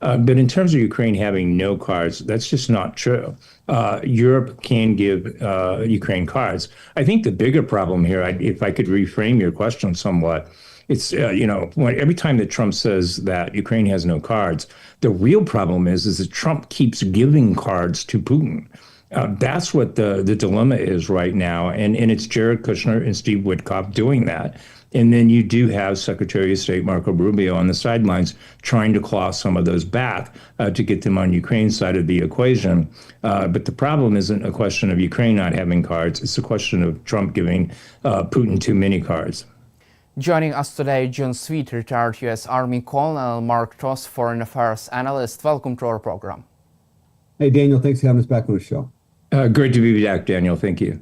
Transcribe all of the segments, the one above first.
But in terms of Ukraine having no cards, that's just not true. Europe can give Ukraine cards. I think the bigger problem here, if I could reframe your question somewhat, it's, every time that Trump says that Ukraine has no cards, the real problem is that Trump keeps giving cards to Putin. That's what the dilemma is right now. And it's Jared Kushner and Steve Witkoff doing that. And then you do have Secretary of State Marco Rubio on the sidelines trying to claw some of those back to get them on Ukraine's side of the equation. But the problem isn't a question of Ukraine not having cards. It's a question of Trump giving Putin too many cards. Joining us today, John Sweet, retired U.S. Army Colonel, Mark Toth, Foreign Affairs Analyst. Welcome to our program. Hey, Daniel, thanks for having us back on the show. Great to be back, Daniel. Thank you.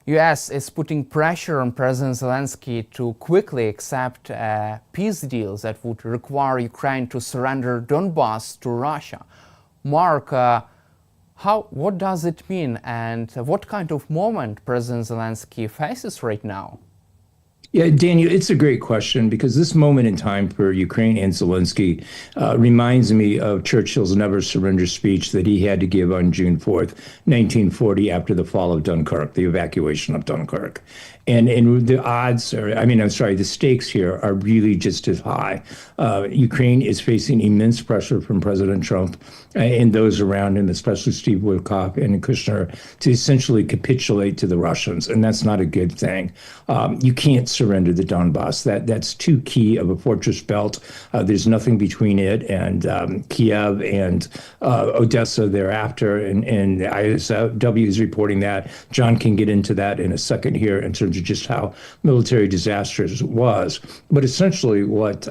U.S. is putting pressure on President Zelensky to quickly accept a peace deal that would require Ukraine to surrender Donbas to Russia. Mark, what does it mean, and what kind of moment President Zelensky faces right now? Yeah, Daniel, it's a great question because this moment in time for Ukraine and Zelensky reminds me of Churchill's never surrender speech that he had to give on June 4th, 1940, after the fall of Dunkirk, the evacuation of Dunkirk. And the odds are, the stakes here are really just as high. Ukraine is facing immense pressure from President Trump and those around him, especially Steve Witkoff and Kushner, to essentially capitulate to the Russians. And that's not a good thing. You can't surrender the Donbas. That's too key of a fortress belt. There's nothing between it and Kiev and Odessa thereafter. And the ISW is reporting that. John can get into that in a second here in terms of just how military disastrous it was. But essentially what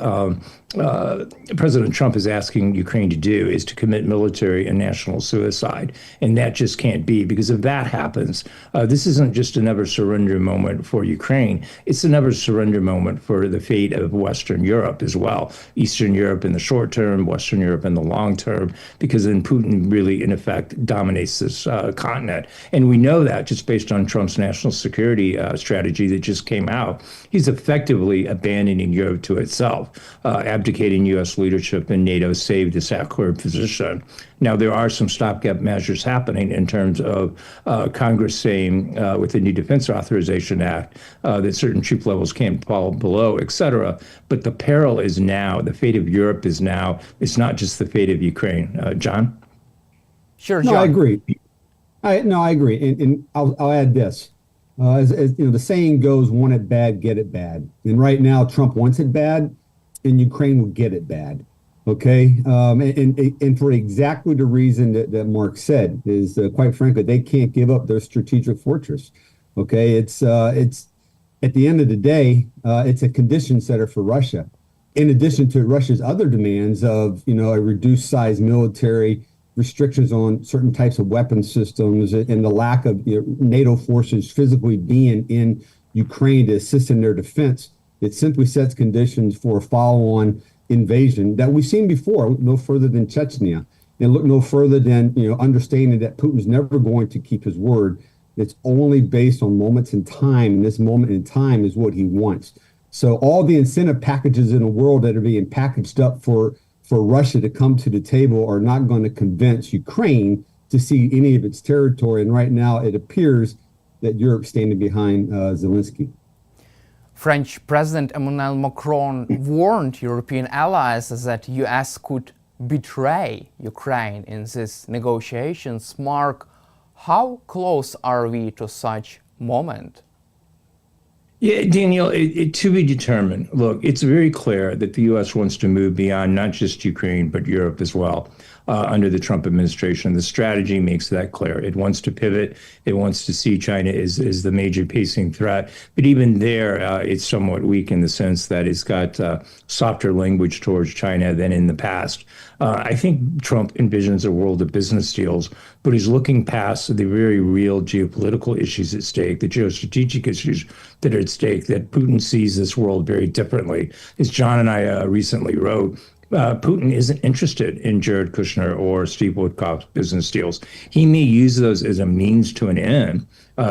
President Trump is asking Ukraine to do is to commit military and national suicide. And that just can't be, because if that happens, this isn't just a never surrender moment for Ukraine. It's a never surrender moment for the fate of Western Europe as well. Eastern Europe in the short term, Western Europe in the long term, because then Putin really, in effect, dominates this continent. And we know that just based on Trump's national security strategy that just came out. He's effectively abandoning Europe to itself, abdicating U.S. leadership in NATO, save the Sackler position. Now, there are some stopgap measures happening in terms of Congress saying with the new Defense Authorization Act that certain troop levels can't fall below, et cetera. But the peril is now, the fate of Europe is now, it's not just the fate of Ukraine. John? Sure, John. No, I agree. I agree. And I'll add this. As you know, the saying goes, want it bad, get it bad. And right now, Trump wants it bad, and Ukraine will get it bad. Okay, and for exactly the reason that Mark said is, quite frankly, they can't give up their strategic fortress. Okay, it's at the end of the day, it's a condition setter for Russia. In addition to Russia's other demands of a reduced size military, restrictions on certain types of weapon systems, and the lack of NATO forces physically being in Ukraine to assist in their defense, it simply sets conditions for a follow-on invasion that we've seen before, no further than Chechnya, and look no further than understanding that Putin's never going to keep his word. It's only based on moments in time, and this moment in time is what he wants. So all the incentive packages in the world that are being packaged up for Russia to come to the table are not going to convince Ukraine to cede any of its territory. And right now it appears that Europe's standing behind Zelensky. French President Emmanuel Macron warned European allies that the US could betray Ukraine in these negotiations. Mark, how close are we to such moment? Yeah, Daniel, to be determined. Look, it's very clear that the U.S. wants to move beyond not just Ukraine, but Europe as well. Under the Trump administration, the strategy makes that clear. It wants to pivot. It wants to see China as the major pacing threat. But even there, it's somewhat weak in the sense that it's got softer language towards China than in the past. I think Trump envisions a world of business deals, but he's looking past the very real geopolitical issues at stake, the geostrategic issues that are at stake, that Putin sees this world very differently. As John and I recently wrote, Putin isn't interested in Jared Kushner or Steve Witkoff's business deals. He may use those as a means to an end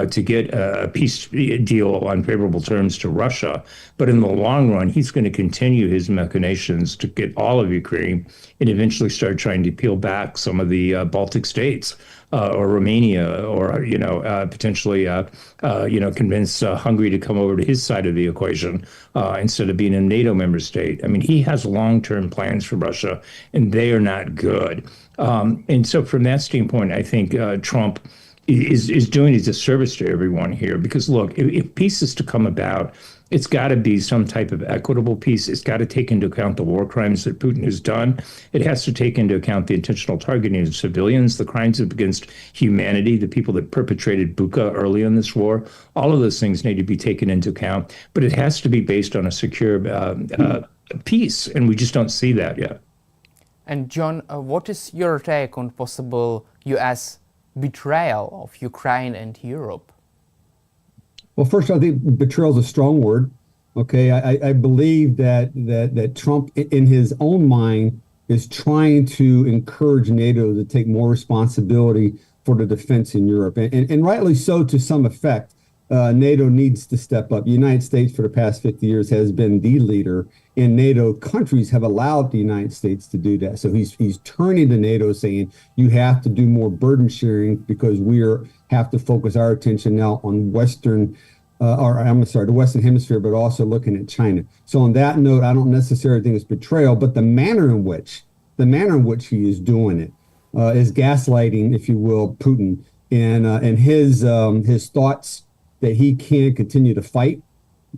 to get a peace deal on favorable terms to Russia. But in the long run, he's going to continue his machinations to get all of Ukraine and eventually start trying to peel back some of the Baltic states. Or Romania, or potentially, convince Hungary to come over to his side of the equation instead of being a NATO member state. I mean, he has long-term plans for Russia, and they are not good. And so, from that standpoint, I think Trump is doing a disservice to everyone here. Because look, if peace is to come about, it's got to be some type of equitable peace. It's got to take into account the war crimes that Putin has done. It has to take into account the intentional targeting of civilians, the crimes against humanity, the people that perpetrated Bucha early in this war. All of those things need to be taken into account. But it has to be based on a secure peace, and we just don't see that yet. And John, what is your take on possible U.S. betrayal of Ukraine and Europe? Well, first, I think betrayal is a strong word. Okay, I believe that Trump, in his own mind, is trying to encourage NATO to take more responsibility for the defense in Europe, and rightly so to some effect. NATO needs to step up. The United States, for the past 50 years, has been the leader, and NATO countries have allowed the United States to do that. So he's turning to NATO, saying you have to do more burden sharing because have to focus our attention now on the Western Hemisphere, but also looking at China. So on that note, I don't necessarily think it's betrayal, but the manner in which he is doing it is gaslighting, if you will, Putin, and his thoughts that he can continue to fight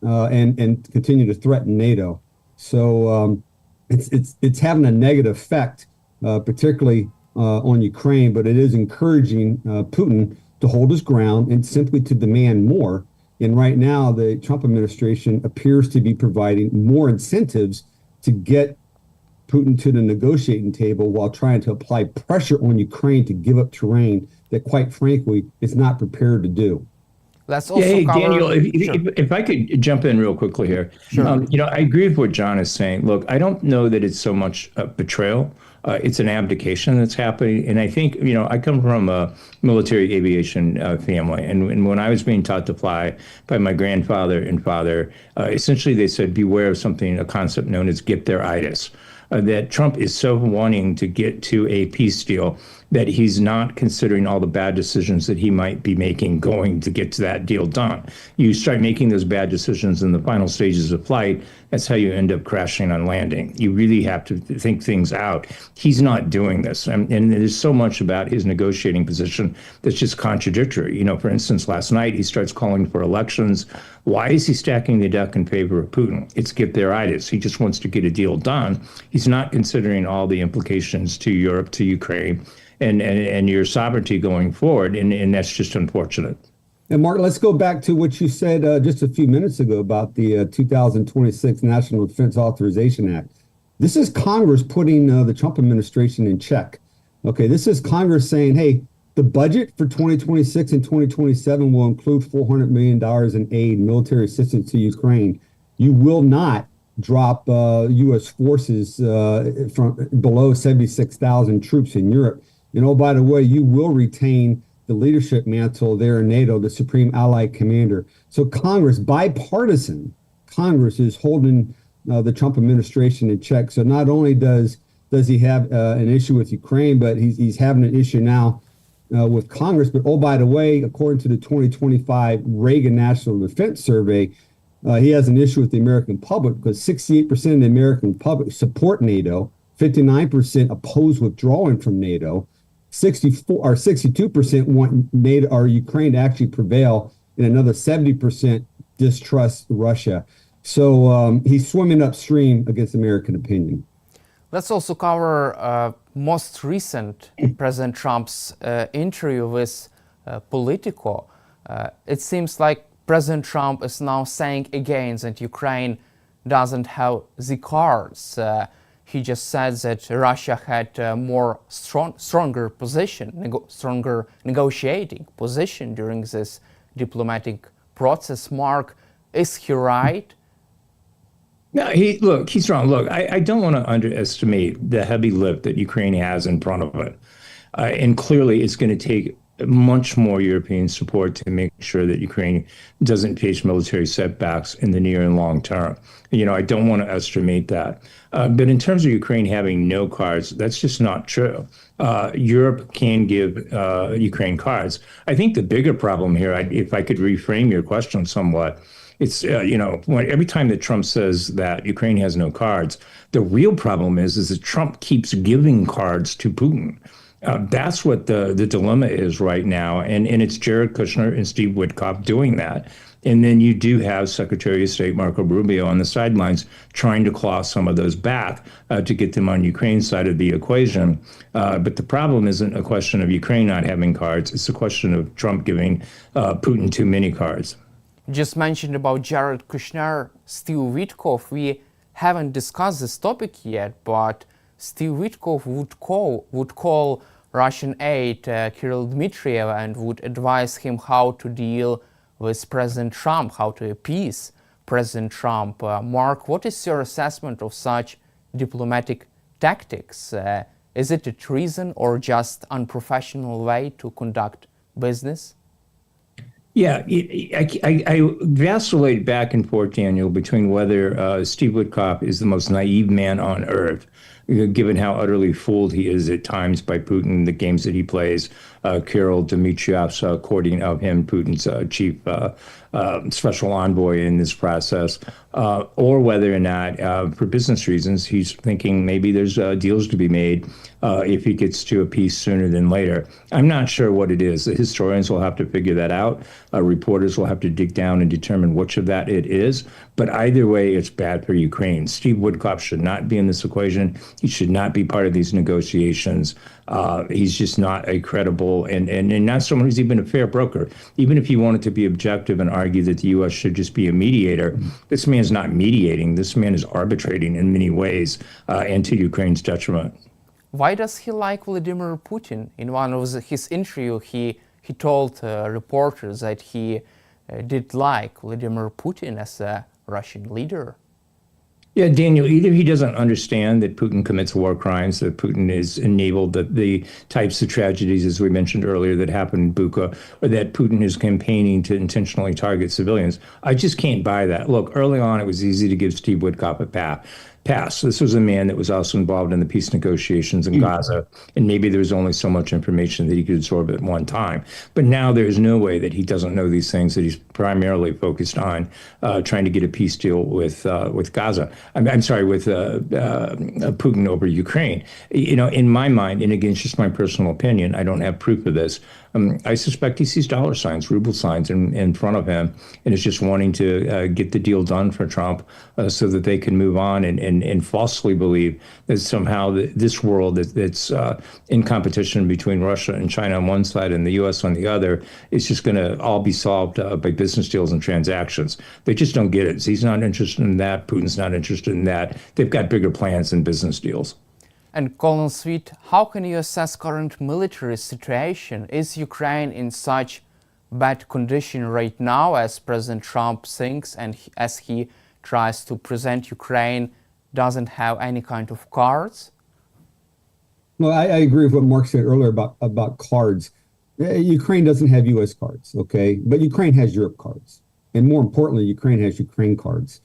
and continue to threaten NATO. So it's having a negative effect, particularly on Ukraine, but it is encouraging Putin to hold his ground and simply to demand more. And right now, the Trump administration appears to be providing more incentives to get Putin to the negotiating table while trying to apply pressure on Ukraine to give up terrain that, quite frankly, it's not prepared to do. Let's also cover... Daniel, Sure. if I could jump in real quickly here. Sure. I agree with what John is saying. Look, I don't know that it's so much betrayal. It's an abdication that's happening. And I think, I come from a military aviation family. And when I was being taught to fly by my grandfather and father, essentially they said, beware of a concept known as get-there-itis. That Trump is so wanting to get to a peace deal that he's not considering all the bad decisions that he might be making going to get to that deal done. You start making those bad decisions in the final stages of flight, that's how you end up crashing on landing. You really have to think things out. He's not doing this. And there's so much about his negotiating position that's just contradictory. For instance, last night he starts calling for elections. Why is he stacking the deck in favor of Putin? It's get-there-itis. He just wants to get a deal done. He's not considering all the implications to Europe, to Ukraine, and your sovereignty going forward, and that's just unfortunate. And Mark, let's go back to what you said just a few minutes ago about the 2026 National Defense Authorization Act. This is Congress putting the Trump administration in check. Okay, this is Congress saying, hey, the budget for 2026 and 2027 will include $400 million in aid, military assistance to Ukraine. You will not drop U.S. forces from below 76,000 troops in Europe. And oh, by the way, you will retain the leadership mantle there in NATO, the Supreme Allied Commander. So Congress, bipartisan Congress, is holding the Trump administration in check. So not only does he have an issue with Ukraine, but he's having an issue now with Congress. But oh, by the way, according to the 2025 Reagan National Defense Survey, he has an issue with the American public because 68% of the American public support NATO, 59% oppose withdrawing from NATO, 62% want NATO or Ukraine to actually prevail, and another 70% distrust Russia. So he's swimming upstream against American opinion. Let's also cover most recent President Trump's interview with Politico. It seems like President Trump is now saying again that Ukraine doesn't have the cards. He just said that Russia had a stronger position, stronger negotiating position during this diplomatic process. Mark, is he right? No, he's wrong. Look, I don't want to underestimate the heavy lift that Ukraine has in front of it. And clearly it's going to take much more European support to make sure that Ukraine doesn't face military setbacks in the near and long term. I don't want to estimate that. But in terms of Ukraine having no cards, that's just not true. Europe can give Ukraine cards. I think the bigger problem here, if I could reframe your question somewhat, it's, every time that Trump says that Ukraine has no cards, the real problem is that Trump keeps giving cards to Putin. That's what the dilemma is right now. And it's Jared Kushner and Steve Witkoff doing that. And then you do have Secretary of State Marco Rubio on the sidelines trying to claw some of those back to get them on Ukraine's side of the equation. But the problem isn't a question of Ukraine not having cards. It's a question of Trump giving Putin too many cards. Just mentioned about Jared Kushner, Steve Witkoff. We haven't discussed this topic yet, but Steve Witkoff would call Russian aide Kirill Dmitriev and would advise him how to deal with President Trump, how to appease President Trump. Mark, what is your assessment of such diplomatic tactics? Is it a treason or just unprofessional way to conduct business? Yeah, I vacillate back and forth, Daniel, between whether Steve Witkoff is the most naive man on earth, given how utterly fooled he is at times by Putin, the games that he plays, Kirill Dmitriev's courting of him, Putin's chief special envoy in this process, or whether or not, for business reasons, he's thinking maybe there's deals to be made if he gets to a peace sooner than later. I'm not sure what it is. The historians will have to figure that out. Reporters will have to dig down and determine which of that it is. But either way, it's bad for Ukraine. Steve Witkoff should not be in this equation. He should not be part of these negotiations. He's just not a credible and not someone who's even a fair broker. Even if he wanted to be objective and argue that the U.S. should just be a mediator, this man's not mediating. This man is arbitrating in many ways and to Ukraine's detriment. Why does he like Vladimir Putin? In one of his interview, he told reporters that he did like Vladimir Putin as a Russian leader. Yeah, Daniel, either he doesn't understand that Putin commits war crimes, that Putin has enabled the types of tragedies, as we mentioned earlier, that happened in Bucha, or that Putin is campaigning to intentionally target civilians. I just can't buy that. Look, early on, it was easy to give Steve Witkoff a pass. This was a man that was also involved in the peace negotiations in Gaza, and maybe there was only so much information that he could absorb at one time. But now there's no way that he doesn't know these things, that he's primarily focused on trying to get a peace deal with Gaza. I'm sorry, with Putin over Ukraine. In my mind, and again, it's just my personal opinion, I don't have proof of this, I suspect he sees dollar signs, ruble signs in front of him, and is just wanting to get the deal done for Trump so that they can move on and falsely believe that somehow this world that's in competition between Russia and China on one side and the U.S. on the other is just going to all be solved by business deals and transactions. They just don't get it. He's not interested in that. Putin's not interested in that. They've got bigger plans than business deals. And Colonel Sweet, how can you assess current military situation? Is Ukraine in such bad condition right now as President Trump thinks, and as he tries to present Ukraine doesn't have any kind of cards? Well, I agree with what Mark said earlier about cards. Ukraine doesn't have U.S. cards, okay? But Ukraine has Europe cards. And more importantly, Ukraine has Ukraine cards.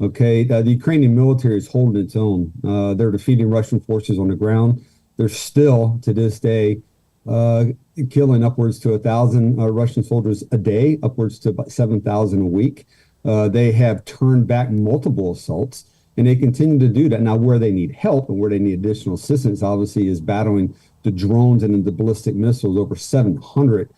Okay, the Ukrainian military is holding its own. They're defeating Russian forces on the ground. They're still, to this day, killing upwards to 1,000 Russian soldiers a day, upwards to about 7,000 a week. They have turned back multiple assaults, and they continue to do that. Now, where they need help and where they need additional assistance, obviously, is battling the drones and the ballistic missiles. Over 700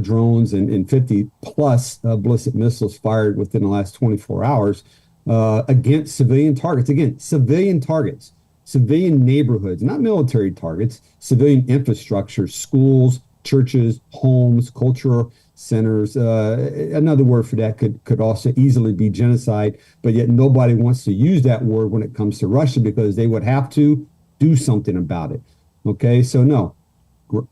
drones and 50 plus ballistic missiles fired within the last 24 hours. Against civilian targets. Again, civilian targets, civilian neighborhoods, not military targets, civilian infrastructure, schools, churches, homes, cultural centers. Another word for that could also easily be genocide, but yet nobody wants to use that word when it comes to Russia because they would have to do something about it. Okay, so no,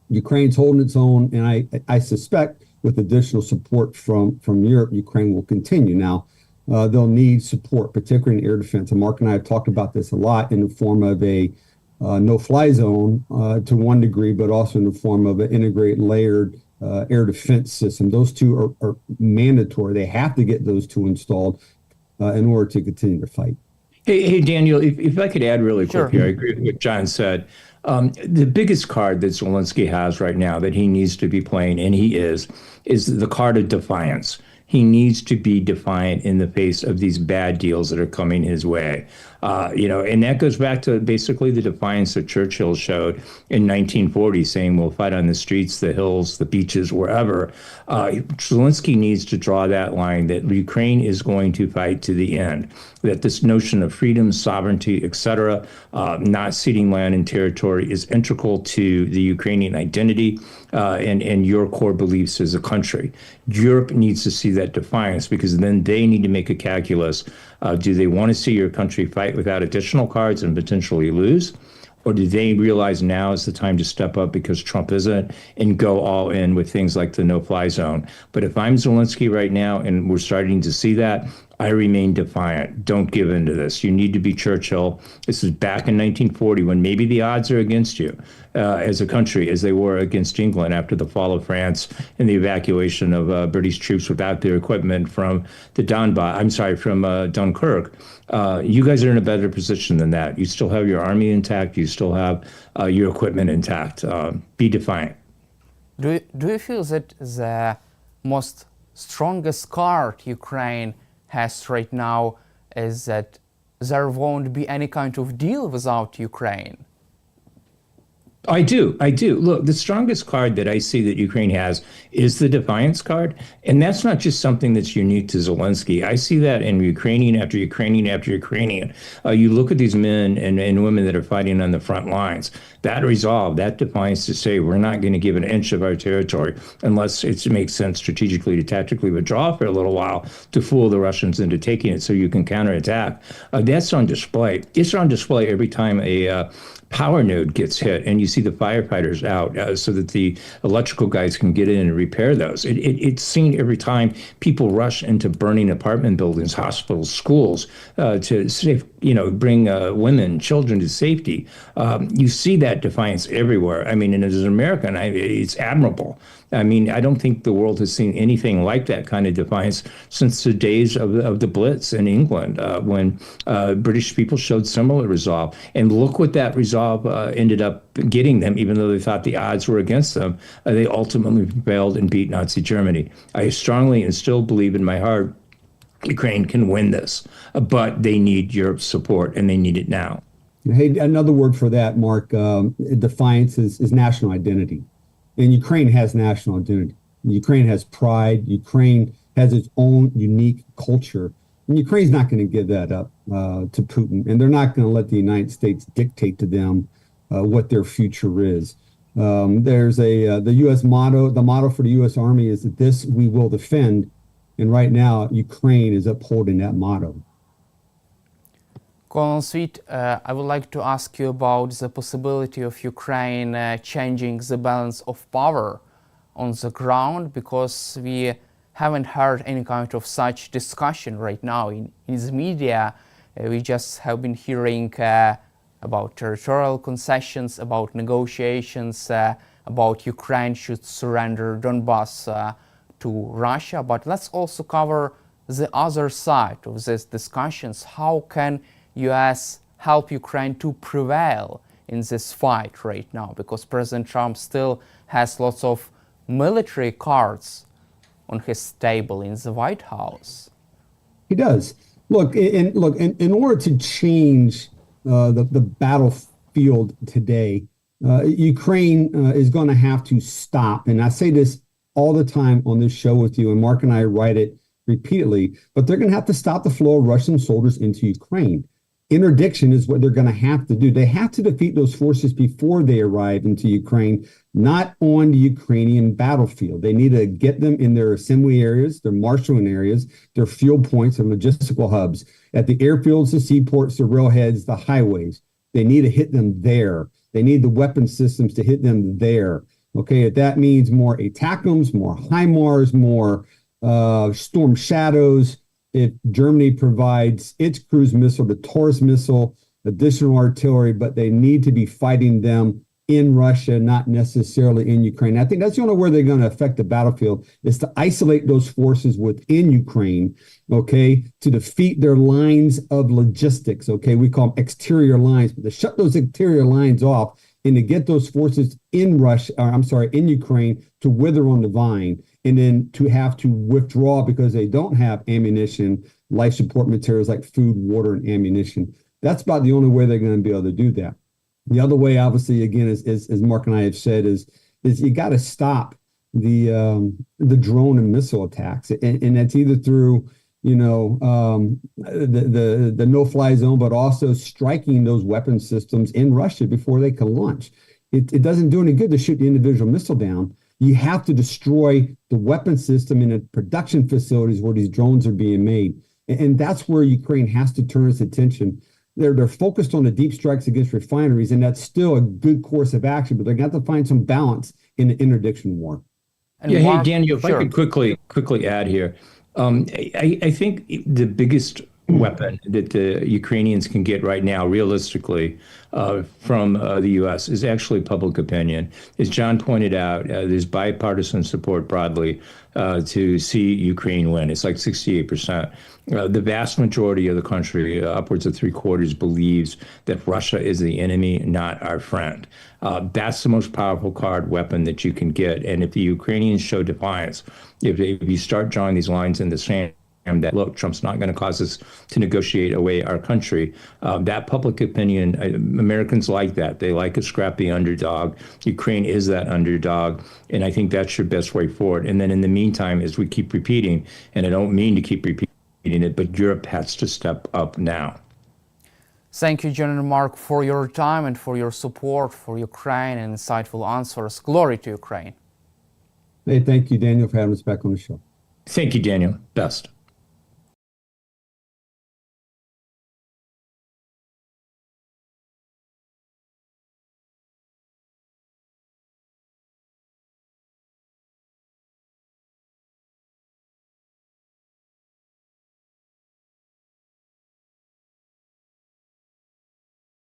Ukraine's holding its own, and I suspect with additional support from Europe, Ukraine will continue. Now, they'll need support, particularly in air defense. And Mark and I have talked about this a lot in the form of a no-fly zone to one degree, but also in the form of an integrated, layered air defense system. Those two are mandatory. They have to get those two installed in order to continue to fight. Hey, Daniel, if I could add really Sure. quick here, I agree with what John said. The biggest card that Zelensky has right now that he needs to be playing, and he is the card of defiance. He needs to be defiant in the face of these bad deals that are coming his way. And that goes back to basically the defiance that Churchill showed in 1940, saying we'll fight on the streets, the hills, the beaches, wherever. Zelensky needs to draw that line that Ukraine is going to fight to the end, that this notion of freedom, sovereignty, etc., not ceding land and territory is integral to the Ukrainian identity and your core beliefs as a country. Europe needs to see that defiance, because then they need to make a calculus. Do they want to see your country fight without additional cards and potentially lose? Or do they realize now is the time to step up because Trump isn't, and go all in with things like the no-fly zone? But if I'm Zelensky right now, and we're starting to see that, I remain defiant. Don't give in to this. You need to be Churchill. This is back in 1940, when maybe the odds are against you as a country, as they were against England after the fall of France and the evacuation of British troops without their equipment from the Donbas. From Dunkirk. You guys are in a better position than that. You still have your army intact. You still have your equipment intact. Be defiant. Do you feel that the most strongest card Ukraine has right now is that there won't be any kind of deal without Ukraine? I do. Look, the strongest card that I see that Ukraine has is the defiance card. And that's not just something that's unique to Zelensky. I see that in Ukrainian after Ukrainian after Ukrainian. You look at these men and women that are fighting on the front lines. That resolve, that defiance to say we're not going to give an inch of our territory unless it makes sense strategically to tactically withdraw for a little while to fool the Russians into taking it so you can counterattack. That's on display. It's on display every time a power node gets hit and you see the firefighters out so that the electrical guys can get in and repair those. It's seen every time people rush into burning apartment buildings, hospitals, schools to save, bring women, children to safety. You see that defiance everywhere. I mean, and as an American, it's admirable. I mean, I don't think the world has seen anything like that kind of defiance since the days of the Blitz in England, when British people showed similar resolve. And look what that resolve ended up getting them, even though they thought the odds were against them. They ultimately prevailed and beat Nazi Germany. I strongly and still believe in my heart Ukraine can win this, but they need Europe's support, and they need it now. Hey, another word for that, Mark, defiance is national identity. And Ukraine has national identity. Ukraine has pride. Ukraine has its own unique culture. And Ukraine's not going to give that up to Putin. And they're not going to let the United States dictate to them what their future is. There's the U.S. motto. The motto for the U.S. Army is that this we will defend. And right now, Ukraine is upholding that motto. Colonel Sweet, I would like to ask you about the possibility of Ukraine changing the balance of power on the ground, because we haven't heard any kind of such discussion right now in the media. We just have been hearing about territorial concessions, about negotiations, about Ukraine should surrender Donbass to Russia. But let's also cover the other side of these discussions. How can U.S. help Ukraine to prevail in this fight right now? Because President Trump still has lots of military cards on his table in the White House. He does. In order to change the battlefield today, Ukraine is going to have to stop. And I say this all the time on this show with you, and Mark and I write it repeatedly, but they're going to have to stop the flow of Russian soldiers into Ukraine. Interdiction is what they're going to have to do. They have to defeat those forces before they arrive into Ukraine, not on the Ukrainian battlefield. They need to get them in their assembly areas, their marshalling areas, their field points and logistical hubs, at the airfields, the seaports, the railheads, the highways. They need to hit them there. They need the weapon systems to hit them there. Okay, if that means more ATACMS, more HIMARS, more Storm Shadows, if Germany provides its cruise missile, the Taurus missile, additional artillery, but they need to be fighting them in Russia, not necessarily in Ukraine. I think that's the only way they're going to affect the battlefield is to isolate those forces within Ukraine, okay, to defeat their lines of logistics, okay? We call them exterior lines, but to shut those exterior lines off and to get those forces in in Ukraine to wither on the vine, and then to have to withdraw because they don't have ammunition, life support materials like food, water, and ammunition. That's about the only way they're going to be able to do that. The other way, obviously, again, as Mark and I have said, is you got to stop the drone and missile attacks, and that's either through the no-fly zone, but also striking those weapon systems in Russia before they can launch. It doesn't do any good to shoot the individual missile down. You have to destroy the weapon system in the production facilities where these drones are being made, and that's where Ukraine has to turn its attention. They're focused on the deep strikes against refineries, and that's still a good course of action, but they're going to have to find some balance in the interdiction war. And Yeah, Mark, hey, Daniel, if sure. I could quickly add here. I think the biggest weapon that the Ukrainians can get right now, realistically, from the U.S. is actually public opinion. As John pointed out, there's bipartisan support broadly to see Ukraine win. It's like 68%. The vast majority of the country, upwards of 3/4, believes that Russia is the enemy, not our friend. That's the most powerful weapon that you can get. And if the Ukrainians show defiance, if you start drawing these lines in the sand, that, look, Trump's not going to cause us to negotiate away our country. That public opinion, Americans like that. They like a scrappy underdog. Ukraine is that underdog. And I think that's your best way forward. And then in the meantime, as we keep repeating, and I don't mean to keep repeating it, but Europe has to step up now. Thank you, John and Mark, for your time and for your support for Ukraine and insightful answers. Glory to Ukraine. Hey, thank you, Daniel, for having us back on the show. Thank you, Daniel. Best.